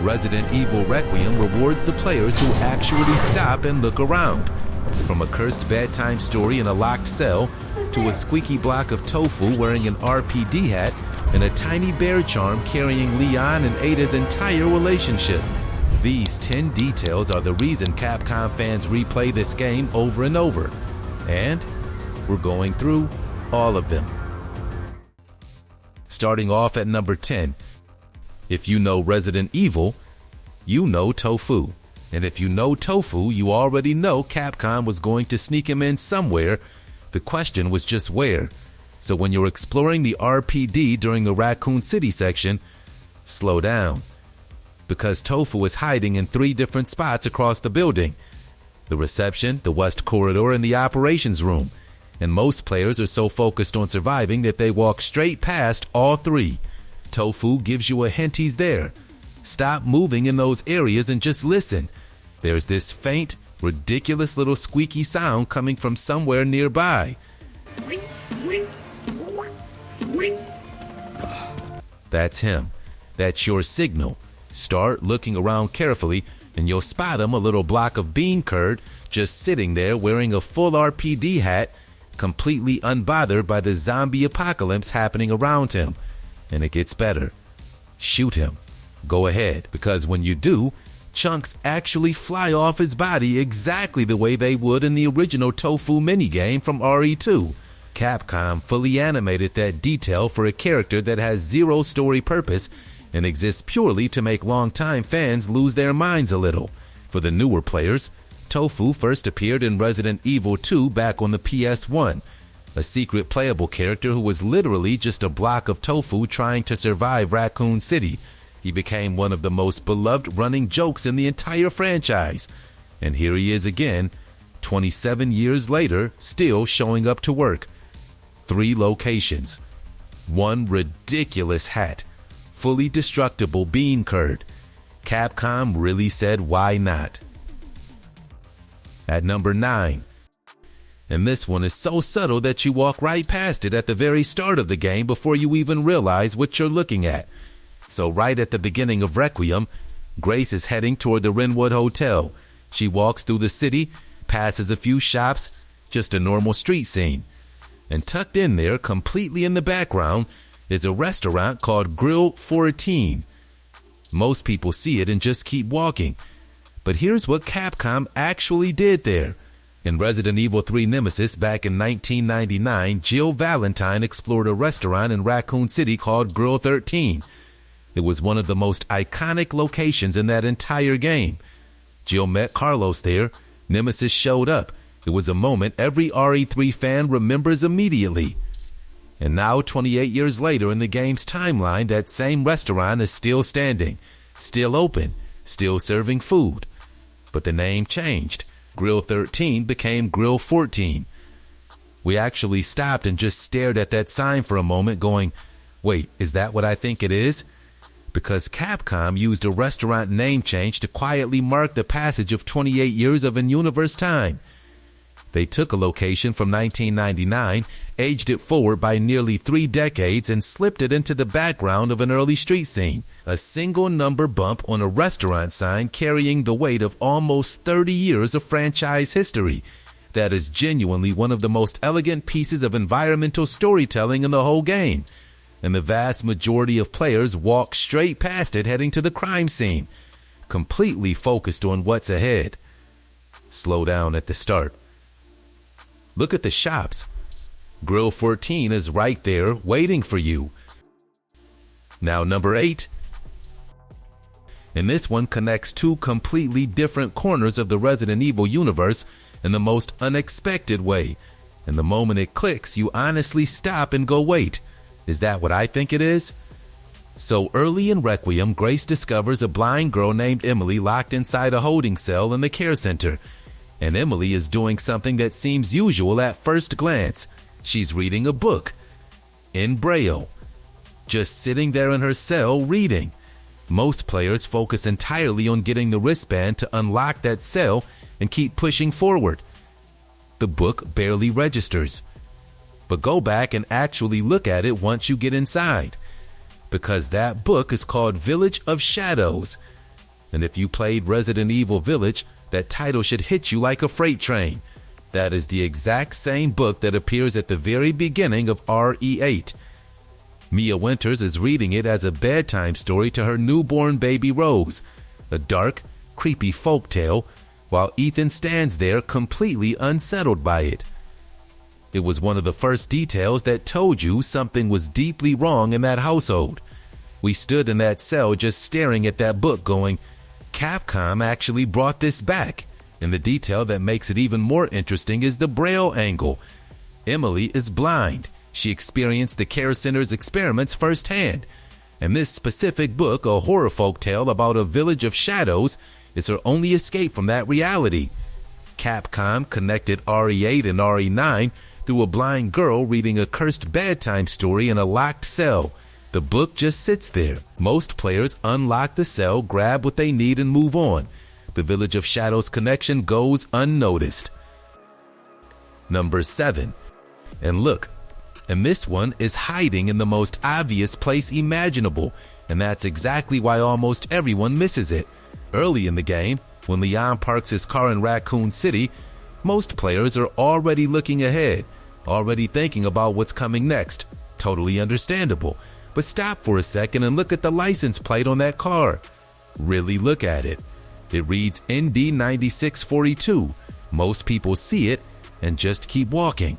Resident Evil Requiem rewards the players who actually stop and look around. From a cursed bedtime story in a locked cell, to a squeaky block of tofu wearing an RPD hat, and a tiny bear charm carrying Leon and Ada's entire relationship. These 10 details are the reason Capcom fans replay this game over and over. And we're going through all of them. Starting off at number 10. If you know Resident Evil, you know Tofu. And if you know Tofu, you already know Capcom was going to sneak him in somewhere. The question was just where. So when you're exploring the RPD during the Raccoon City section, slow down. Because Tofu is hiding in 3 different spots across the building. The reception, the west corridor, and the operations room. And most players are so focused on surviving that they walk straight past all 3. Tofu gives you a hint he's there. Stop moving in those areas and just listen. There's this faint, ridiculous little squeaky sound coming from somewhere nearby. That's him. That's your signal. Start looking around carefully and you'll spot him, a little block of bean curd, just sitting there wearing a full RPD hat, completely unbothered by the zombie apocalypse happening around him. And it gets better. Shoot him. Go ahead, because when you do, chunks actually fly off his body exactly the way they would in the original Tofu minigame from RE2. Capcom fully animated that detail for a character that has 0 story purpose and exists purely to make longtime fans lose their minds a little. For the newer players, Tofu first appeared in Resident Evil 2 back on the PS1, a secret playable character who was literally just a block of tofu trying to survive Raccoon City. He became one of the most beloved running jokes in the entire franchise. And here he is again, 27 years later, still showing up to work. 3 locations. 1 ridiculous hat. Fully destructible bean curd. Capcom really said why not. At number 9. And this one is so subtle that you walk right past it at the very start of the game before you even realize what you're looking at. So right at the beginning of Requiem, Grace is heading toward the Wrenwood Hotel. She walks through the city, passes a few shops, just a normal street scene. And tucked in there, completely in the background, is a restaurant called Grill 14. Most people see it and just keep walking. But here's what Capcom actually did there. In Resident Evil 3 Nemesis back in 1999, Jill Valentine explored a restaurant in Raccoon City called Grill 13. It was one of the most iconic locations in that entire game. Jill met Carlos there. Nemesis showed up. It was a moment every RE3 fan remembers immediately. And now, 28 years later in the game's timeline, that same restaurant is still standing, still open, still serving food. But the name changed. Grill 13 became Grill 14. We actually stopped and just stared at that sign for a moment going, wait, is that what I think it is? Because Capcom used a restaurant name change to quietly mark the passage of 28 years of in-universe time. They took a location from 1999, aged it forward by nearly 3 decades, and slipped it into the background of an early street scene. A single number bump on a restaurant sign carrying the weight of almost 30 years of franchise history. That is genuinely one of the most elegant pieces of environmental storytelling in the whole game. And the vast majority of players walk straight past it heading to the crime scene, completely focused on what's ahead. Slow down at the start. Look at the shops. Grill 14 is right there waiting for you. Now number 8. And this one connects 2 completely different corners of the Resident Evil universe in the most unexpected way. And the moment it clicks, you honestly stop and go, wait, is that what I think it is? So early in Requiem, Grace discovers a blind girl named Emily locked inside a holding cell in the care center. And Emily is doing something that seems usual at first glance. She's reading a book in Braille, just sitting there in her cell reading. Most players focus entirely on getting the wristband to unlock that cell and keep pushing forward. The book barely registers. But go back and actually look at it once you get inside. Because that book is called Village of Shadows. And if you played Resident Evil Village, that title should hit you like a freight train. That is the exact same book that appears at the very beginning of RE8. Mia Winters is reading it as a bedtime story to her newborn baby Rose, a dark, creepy folktale, while Ethan stands there completely unsettled by it. It was one of the first details that told you something was deeply wrong in that household. We stood in that cell just staring at that book going, Capcom actually brought this back. And the detail that makes it even more interesting is the Braille angle. Emily is blind. She experienced the care center's experiments firsthand. And this specific book, a horror folktale about a village of shadows, is her only escape from that reality. Capcom connected RE8 and RE9 through a blind girl reading a cursed bedtime story in a locked cell. The book just sits there. Most players unlock the cell, grab what they need, and move on. The Village of Shadows connection goes unnoticed. Number 7. And look, and this one is hiding in the most obvious place imaginable, and that's exactly why almost everyone misses it. Early in the game, when Leon parks his car in Raccoon City, most players are already looking ahead, already thinking about what's coming next. Totally understandable. But stop for a second and look at the license plate on that car. Really look at it. It reads ND9642. Most people see it and just keep walking.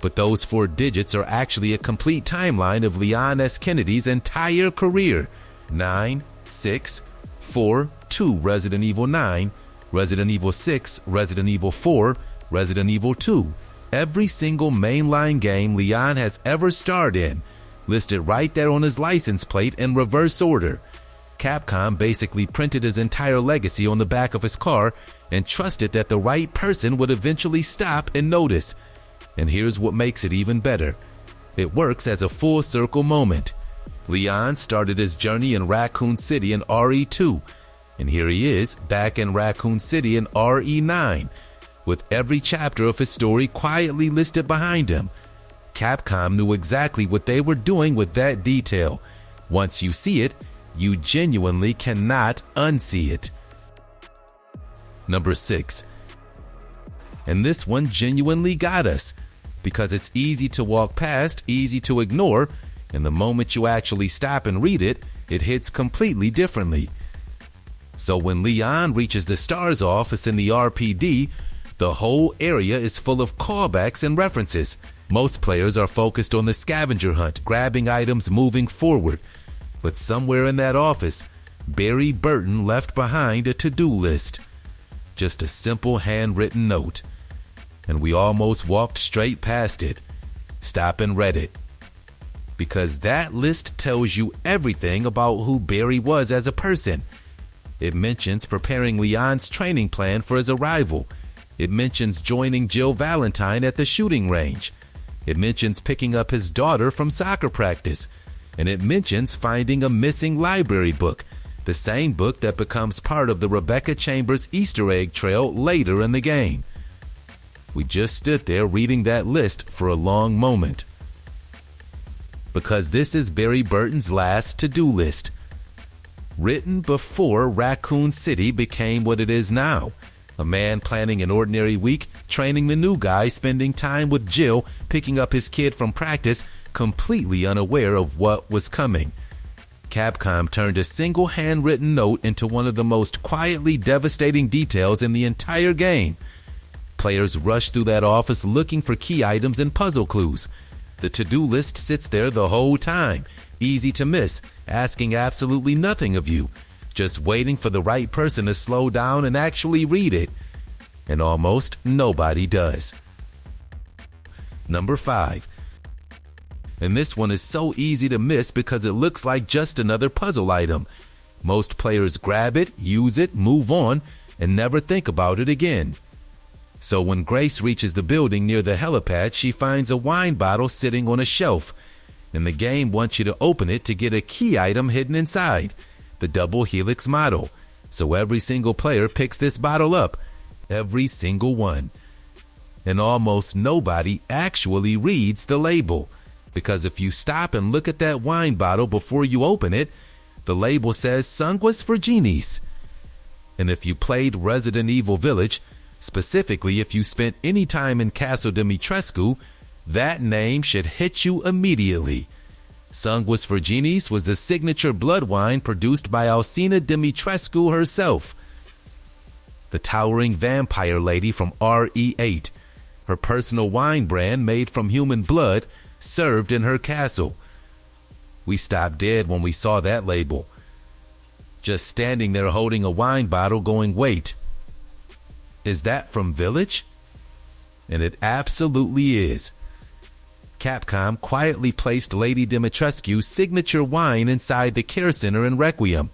But those 4 digits are actually a complete timeline of Leon S. Kennedy's entire career. 9, 6, 4, 2 Resident Evil 9, Resident Evil 6, Resident Evil 4, Resident Evil 2. Every single mainline game Leon has ever starred in, listed right there on his license plate in reverse order. Capcom basically printed his entire legacy on the back of his car and trusted that the right person would eventually stop and notice. And here's what makes it even better. It works as a full circle moment. Leon started his journey in Raccoon City in RE2, and here he is back in Raccoon City in RE9, with every chapter of his story quietly listed behind him. Capcom knew exactly what they were doing with that detail. Once you see it, you genuinely cannot unsee it. Number 6. And this one genuinely got us, because it's easy to walk past, easy to ignore, and the moment you actually stop and read it, it hits completely differently. So when Leon reaches the STARS office in the RPD, the whole area is full of callbacks and references. Most players are focused on the scavenger hunt, grabbing items, moving forward. But somewhere in that office, Barry Burton left behind a to-do list. Just a simple handwritten note. And we almost walked straight past it. Stop and read it. Because that list tells you everything about who Barry was as a person. It mentions preparing Leon's training plan for his arrival. It mentions joining Jill Valentine at the shooting range. It mentions picking up his daughter from soccer practice. And it mentions finding a missing library book, the same book that becomes part of the Rebecca Chambers Easter egg trail later in the game. We just stood there reading that list for a long moment. Because this is Barry Burton's last to-do list. Written before Raccoon City became what it is now. A man planning an ordinary week, training the new guy, spending time with Jill, picking up his kid from practice, completely unaware of what was coming. Capcom turned a single handwritten note into one of the most quietly devastating details in the entire game. Players rush through that office looking for key items and puzzle clues. The to-do list sits there the whole time, easy to miss, asking absolutely nothing of you, just waiting for the right person to slow down and actually read it. And almost nobody does. Number 5. And this one is so easy to miss because it looks like just another puzzle item. Most players grab it, use it, move on, and never think about it again. So when Grace reaches the building near the helipad, she finds a wine bottle sitting on a shelf, and the game wants you to open it to get a key item hidden inside, the double helix model. So every single player picks this bottle up, every single one. And almost nobody actually reads the label, because if you stop and look at that wine bottle before you open it, the label says Sanguis Virginis. And if you played Resident Evil Village, specifically if you spent any time in Castle Dimitrescu, that name should hit you immediately. Sanguis Virginis was the signature blood wine produced by Alcina Dimitrescu herself, the towering vampire lady from RE8. Her personal wine brand made from human blood served in her castle. We stopped dead when we saw that label. Just standing there holding a wine bottle going, wait, is that from Village? And it absolutely is. Capcom quietly placed Lady Dimitrescu's signature wine inside the care center in Requiem,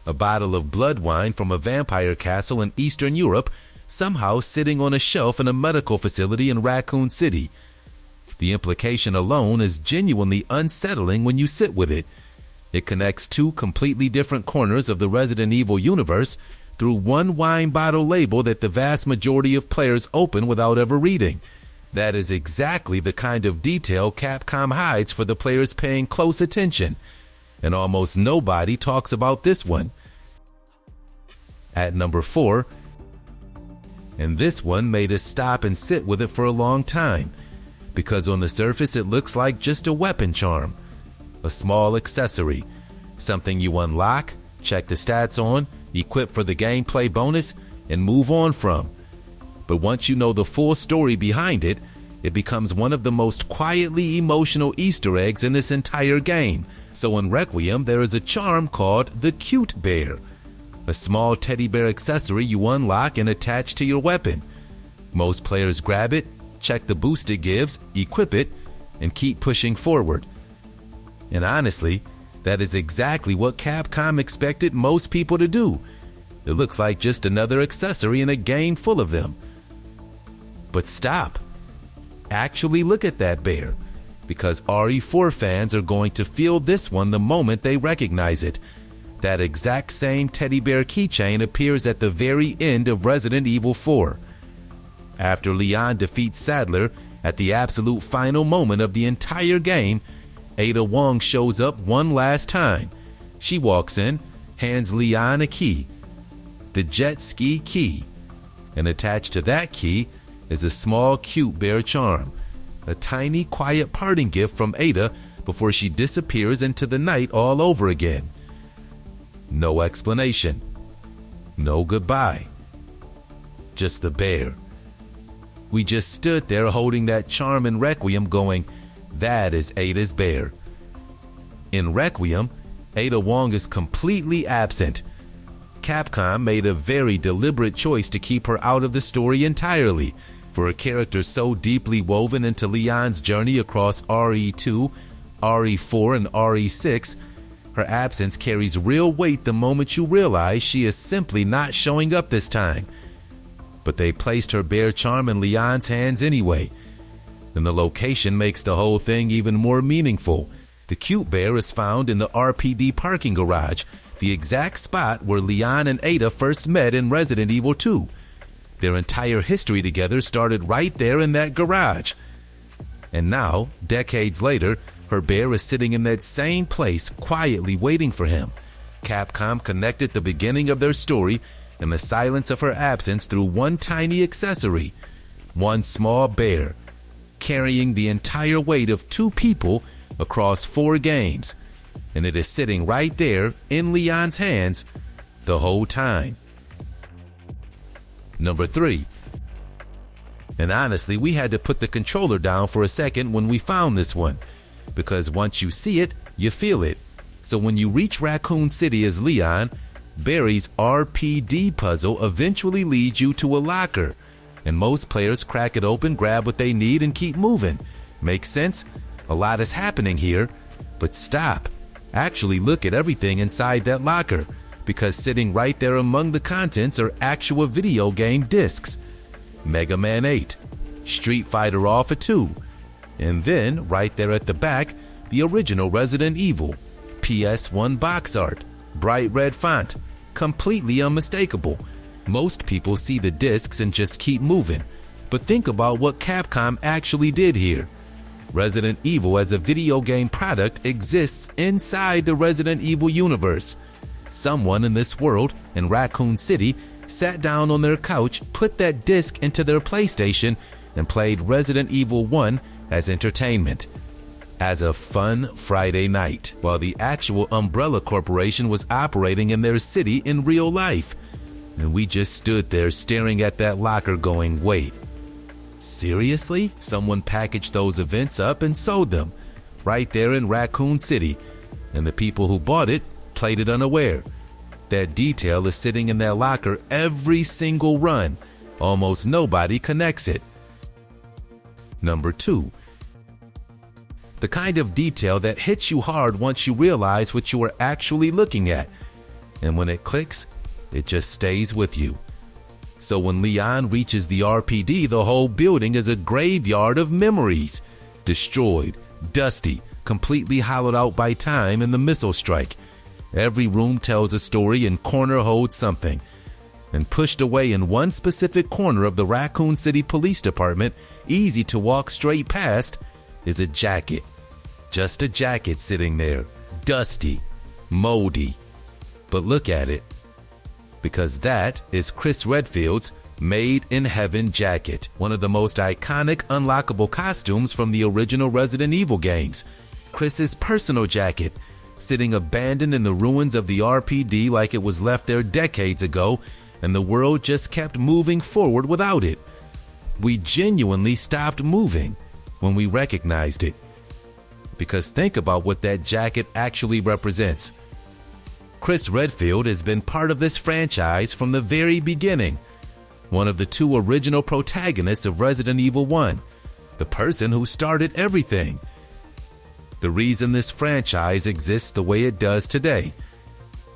a bottle of blood wine from a vampire castle in Eastern Europe, somehow sitting on a shelf in a medical facility in Raccoon City. The implication alone is genuinely unsettling when you sit with it. It connects two completely different corners of the Resident Evil universe through one wine bottle label that the vast majority of players open without ever reading. That is exactly the kind of detail Capcom hides for the players paying close attention, and almost nobody talks about this one. At number 4, and this one made us stop and sit with it for a long time, because on the surface it looks like just a weapon charm, a small accessory, something you unlock, check the stats on, equip for the gameplay bonus, and move on from. But once you know the full story behind it, it becomes one of the most quietly emotional Easter eggs in this entire game. So in Requiem, there is a charm called the Cute Bear, a small teddy bear accessory you unlock and attach to your weapon. Most players grab it, check the boost it gives, equip it, and keep pushing forward. And honestly, that is exactly what Capcom expected most people to do. It looks like just another accessory in a game full of them. But stop. Actually look at that bear, because RE4 fans are going to feel this one the moment they recognize it. That exact same teddy bear keychain appears at the very end of Resident Evil 4. After Leon defeats Sadler, at the absolute final moment of the entire game, Ada Wong shows up one last time. She walks in, hands Leon a key, the jet ski key, and attached to that key is a small cute bear charm, a tiny quiet parting gift from Ada before she disappears into the night all over again. No explanation, no goodbye, just the bear. We just stood there holding that charm in Requiem going, that is Ada's bear. In Requiem, Ada Wong is completely absent. Capcom made a very deliberate choice to keep her out of the story entirely. For a character so deeply woven into Leon's journey across RE2, RE4, and RE6, her absence carries real weight the moment you realize she is simply not showing up this time. But they placed her bear charm in Leon's hands anyway. And the location makes the whole thing even more meaningful. The cute bear is found in the RPD parking garage, the exact spot where Leon and Ada first met in Resident Evil 2. Their entire history together started right there in that garage. And now, decades later, her bear is sitting in that same place, quietly waiting for him. Capcom connected the beginning of their story and the silence of her absence through one tiny accessory, one small bear, carrying the entire weight of 2 people across 4 games. And it is sitting right there in Leon's hands the whole time. Number 3. And honestly, we had to put the controller down for a second when we found this one, because once you see it, you feel it. So when you reach Raccoon City as Leon, Barry's RPD puzzle eventually leads you to a locker, and most players crack it open, grab what they need, and keep moving. Makes sense? A lot is happening here, but stop. Actually look at everything inside that locker, because sitting right there among the contents are actual video game discs. Mega Man 8, Street Fighter Alpha 2, and then right there at the back, the original Resident Evil, PS1 box art, bright red font, completely unmistakable. Most people see the discs and just keep moving, but think about what Capcom actually did here. Resident Evil as a video game product exists inside the Resident Evil universe. Someone in this world, in Raccoon City, sat down on their couch, put that disc into their PlayStation, and played Resident Evil 1 as entertainment. As a fun Friday night, while the actual Umbrella Corporation was operating in their city in real life. And we just stood there staring at that locker going, wait, seriously? Someone packaged those events up and sold them right there in Raccoon City, and the people who bought it played it unaware. That detail is sitting in that locker every single run. Almost nobody connects it. Number 2. The kind of detail that hits you hard once you realize what you are actually looking at. And when it clicks, it just stays with you. So when Leon reaches the RPD, the whole building is a graveyard of memories. Destroyed, dusty, completely hollowed out by time and the missile strike. Every room tells a story and corner holds something. And pushed away in one specific corner of the Raccoon City Police Department, easy to walk straight past, is a jacket. Just a jacket sitting there, dusty, moldy. But look at it, because that is Chris Redfield's Made in Heaven jacket, one of the most iconic unlockable costumes from the original Resident Evil games. Chris's personal jacket, sitting abandoned in the ruins of the RPD like it was left there decades ago, and the world just kept moving forward without it. We genuinely stopped moving when we recognized it. Because think about what that jacket actually represents. Chris Redfield has been part of this franchise from the very beginning. One of the 2 original protagonists of Resident Evil 1. The person who started everything. The reason this franchise exists the way it does today.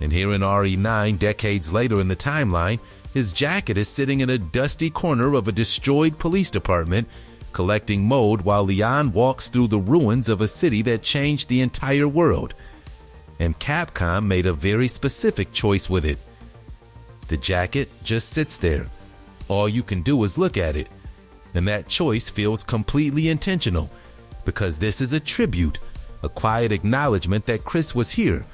And here in RE9, decades later in the timeline, his jacket is sitting in a dusty corner of a destroyed police department, collecting mold while Leon walks through the ruins of a city that changed the entire world. And Capcom made a very specific choice with it. The jacket just sits there. All you can do is look at it. And that choice feels completely intentional, because this is a tribute, a quiet acknowledgement that Chris was here,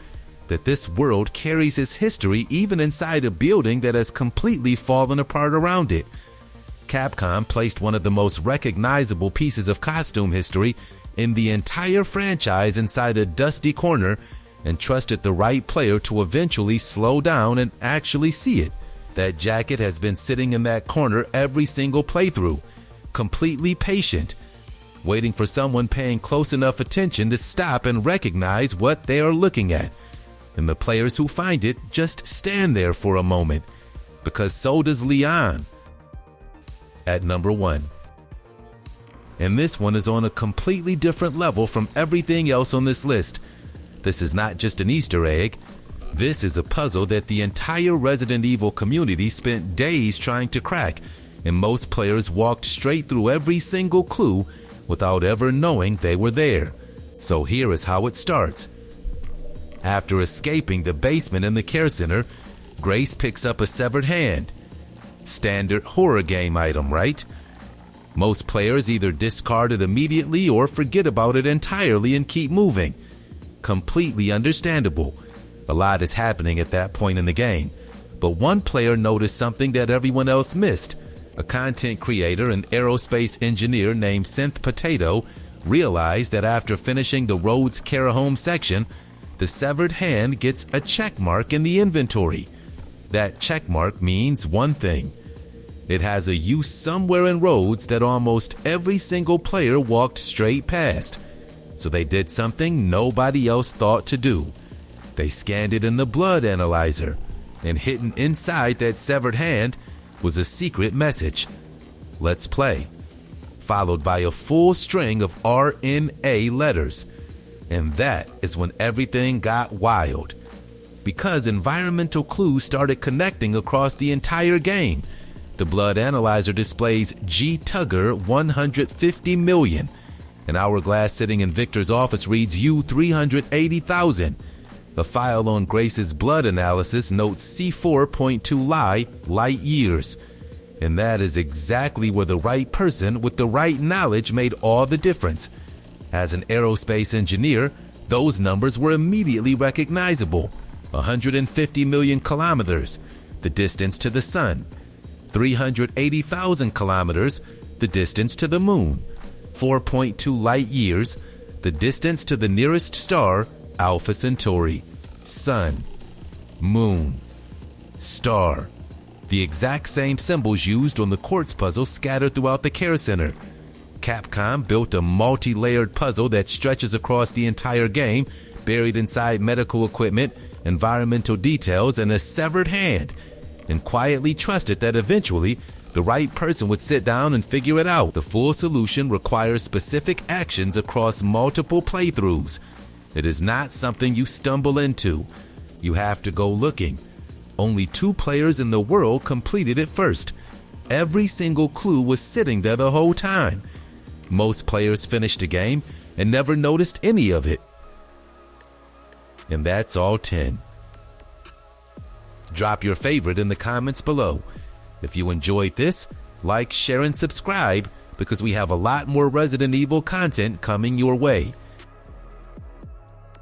that this world carries his history even inside a building that has completely fallen apart around it. Capcom placed one of the most recognizable pieces of costume history in the entire franchise inside a dusty corner and trusted the right player to eventually slow down and actually see it. That jacket has been sitting in that corner every single playthrough, completely patient, waiting for someone paying close enough attention to stop and recognize what they are looking at. And the players who find it just stand there for a moment, because so does Leon. At number 1. And this one is on a completely different level from everything else on this list. This is not just an Easter egg. This is a puzzle that the entire Resident Evil community spent days trying to crack, and most players walked straight through every single clue without ever knowing they were there. So here is how it starts. After escaping the basement in the care center, Grace picks up a severed hand. Standard horror game item, right? Most players either discard it immediately or forget about it entirely and keep moving. Completely understandable. A lot is happening at that point in the game. But one player noticed something that everyone else missed. A content creator and aerospace engineer named Synth Potato realized that after finishing the Roads Care Home section, the severed hand gets a check mark in the inventory. That check mark means one thing. It has a use somewhere in Roads that almost every single player walked straight past. So they did something nobody else thought to do. They scanned it in the blood analyzer, and hidden inside that severed hand was a secret message. Let's play. Followed by a full string of RNA letters. And that is when everything got wild. Because environmental clues started connecting across the entire game. The blood analyzer displays G Tugger 150 million. An hourglass sitting in Victor's office reads U 380,000. A file on Grace's blood analysis notes C4.2 light years. And that is exactly where the right person with the right knowledge made all the difference. As an aerospace engineer, those numbers were immediately recognizable. 150 million kilometers. the distance to the sun. 380,000 kilometers, the distance to the moon. 4.2 light years, the distance to the nearest star, Alpha Centauri. Sun, moon, star. The exact same symbols used on the quartz puzzle scattered throughout the care center. Capcom built a multi-layered puzzle that stretches across the entire game, buried inside medical equipment, environmental details, and a severed hand, and quietly trusted that eventually the right person would sit down and figure it out. The full solution requires specific actions across multiple playthroughs. It is not something you stumble into. You have to go looking. Only 2 players in the world completed it first. Every single clue was sitting there the whole time. Most players finished the game and never noticed any of it. And that's all 10. Drop your favorite in the comments below. If you enjoyed this, like, share, and subscribe because we have a lot more Resident Evil content coming your way.